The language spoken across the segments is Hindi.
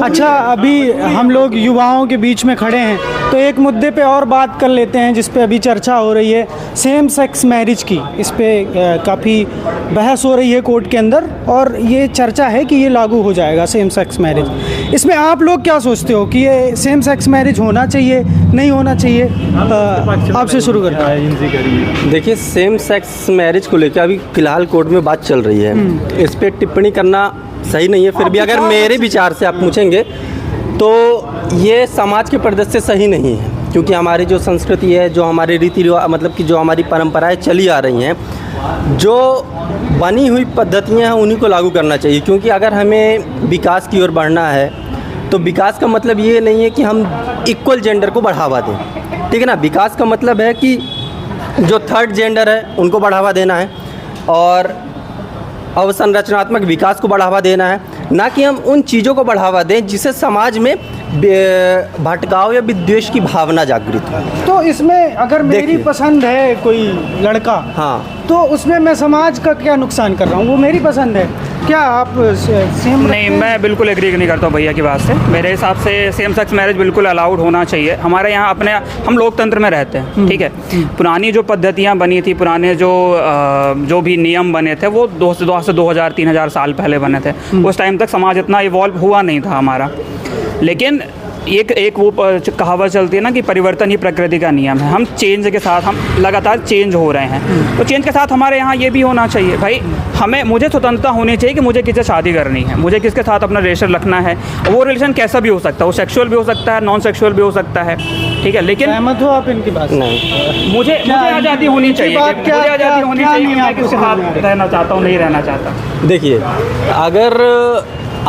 अच्छा, अभी हम लोग युवाओं के बीच में खड़े हैं तो एक मुद्दे पे और बात कर लेते हैं जिस पे अभी चर्चा हो रही है, सेम सेक्स मैरिज की। इस पे काफ़ी बहस हो रही है कोर्ट के अंदर और ये चर्चा है कि ये लागू हो जाएगा सेम सेक्स मैरिज। इसमें आप लोग क्या सोचते हो कि ये सेम सेक्स मैरिज होना चाहिए, नहीं होना चाहिए? आपसे शुरू करते हैं। देखिए, सेम सेक्स मैरिज को लेकर अभी फ़िलहाल कोर्ट में बात चल रही है, इस पर टिप्पणी करना सही नहीं है। फिर भी अगर मेरे विचार से आप पूछेंगे तो ये समाज के परिदृश्य से सही नहीं है, क्योंकि हमारी जो संस्कृति है, जो हमारे रीति रिवाज, मतलब कि जो हमारी परंपराएं चली आ रही हैं, जो बनी हुई पद्धतियां हैं, उन्हीं को लागू करना चाहिए। क्योंकि अगर हमें विकास की ओर बढ़ना है तो विकास का मतलब ये नहीं है कि हम इक्वल जेंडर को बढ़ावा दें, ठीक है ना। विकास का मतलब है कि जो थर्ड जेंडर है उनको बढ़ावा देना है और अवसंरचनात्मक विकास को बढ़ावा देना है, ना कि हम उन चीज़ों को बढ़ावा दें जिससे समाज में भटकाव या विद्वेष की भावना जागृत हो। तो इसमें अगर मेरी पसंद है कोई लड़का, हाँ, तो उसमें मैं समाज का क्या नुकसान कर रहा हूँ? वो मेरी पसंद है, क्या आप सेम? नहीं, मैं बिल्कुल एग्री नहीं करता हूँ भैया की बात से। मेरे हिसाब से सेम सेक्स मैरिज बिल्कुल अलाउड होना चाहिए। हमारे यहाँ हम लोकतंत्र में रहते हैं, ठीक है। पुरानी जो पद्धतियाँ बनी थी, पुराने जो भी नियम बने थे, वो 2000-3000 साल पहले बने थे। उस टाइम तक समाज इतना इवॉल्व हुआ नहीं था हमारा। लेकिन एक वो कहावत चलती है ना कि परिवर्तन ही प्रकृति का नियम है। हम चेंज के साथ, हम लगातार चेंज हो रहे हैं, तो चेंज के साथ हमारे यहाँ ये भी होना चाहिए। भाई, मुझे स्वतंत्रता होनी चाहिए कि मुझे किससे शादी करनी है, मुझे किसके साथ अपना रिलेशन रखना है। वो रिलेशन कैसा भी हो सकता है, वो सेक्सुअल भी हो सकता है, नॉन सेक्सुअल भी हो सकता है, ठीक है। लेकिन सहमत हो आप इनकी बात? नहीं, मुझे आज़ादी होनी चाहिए, मुझे आज़ादी होनी चाहिए कि मैं किसके साथ रहना चाहता हूँ, नहीं रहना चाहता। देखिए, अगर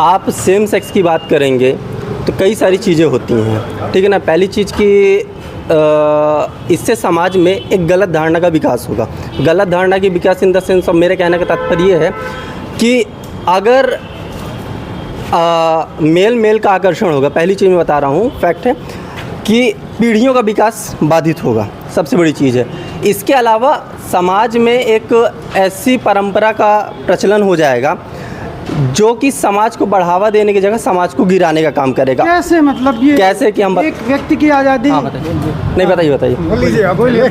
आप सेम सेक्स की बात करेंगे तो कई सारी चीज़ें होती हैं, ठीक है ना। पहली चीज़ कि इससे समाज में एक गलत धारणा का विकास होगा। गलत धारणा की विकास इन द सेंस ऑफ, मेरे कहने का तात्पर्य ये है कि अगर मेल का आकर्षण होगा, पहली चीज़ मैं बता रहा हूँ, फैक्ट है कि पीढ़ियों का विकास बाधित होगा, सबसे बड़ी चीज़ है। इसके अलावा समाज में एक ऐसी परंपरा का प्रचलन हो जाएगा जो कि समाज को बढ़ावा देने की जगह समाज को गिराने का काम करेगा। कैसे? मतलब ये कैसे कि हम एक व्यक्ति की आज़ादी। हाँ, नहीं, बताइए। बोलिए।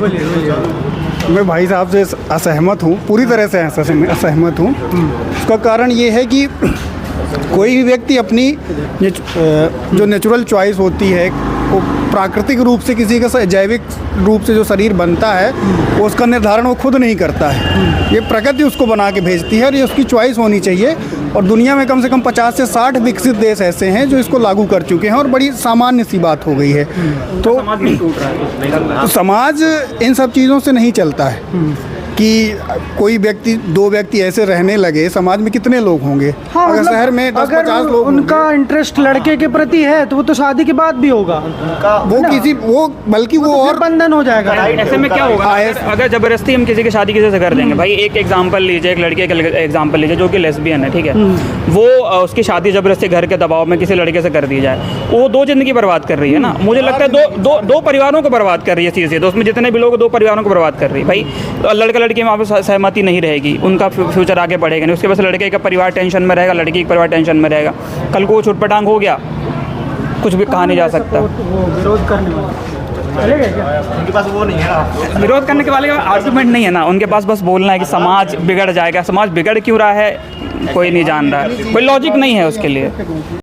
मैं भाई साहब से असहमत हूँ, पूरी तरह से असहमत हूँ। उसका कारण ये है कि कोई भी व्यक्ति अपनी जो नेचुरल चॉइस होती है, वो प्राकृतिक रूप से किसी का जैविक रूप से जो शरीर बनता है, वो उसका निर्धारण वो खुद नहीं करता है। ये प्रकृति उसको बना के भेजती है और ये उसकी चॉइस होनी चाहिए। और दुनिया में कम से कम 50 से 60 विकसित देश ऐसे हैं जो इसको लागू कर चुके हैं और बड़ी सामान्य सी बात हो गई है। तो समाज इन सब चीज़ों से नहीं चलता है कि कोई व्यक्ति, दो व्यक्ति ऐसे रहने लगे, समाज में कितने लोग होंगे? हाँ, अगर शहर में 10-50 लोग, उनका इंटरेस्ट लड़के के प्रति है तो वो तो शादी के बाद भी होगा। वो बल्कि वो और बंधन हो जाएगा। ऐसे में क्या होगा, अगर जबरदस्ती हम किसी की शादी किसी से कर देंगे। भाई, एक एग्जांपल लीजिए, एक लड़के का एग्जांपल लीजिए जो कि लेस्बियन है, ठीक है। वो उसकी शादी जबरदस्ती घर के दबाव में किसी लड़के से कर दी जाए, वो 2 जिंदगी बर्बाद कर रही है ना। मुझे लगता है दो परिवारों को बर्बाद कर रही है सीधे। तो उसमें जितने भी लोग 2 परिवारों को बर्बाद कर रही है। भाई, लड़की में आपस सहमति नहीं रहेगी, उनका फ्यूचर आगे बढ़ेगा नहीं। उसके बाद लड़के का परिवार टेंशन में रहेगा, लड़की का परिवार टेंशन में रहेगा। कल को छुटपटांग हो गया, कुछ भी कहा नहीं जा सकता। विरोध करने वाले उनके पास वो नहीं है, विरोध करने के वाले का आर्गुमेंट नहीं है ना। उनके पास बस बोलना है कि समाज बिगड़ जाएगा। समाज बिगड़ क्यों रहा है कोई नहीं जान रहा है, कोई लॉजिक नहीं है उसके लिए।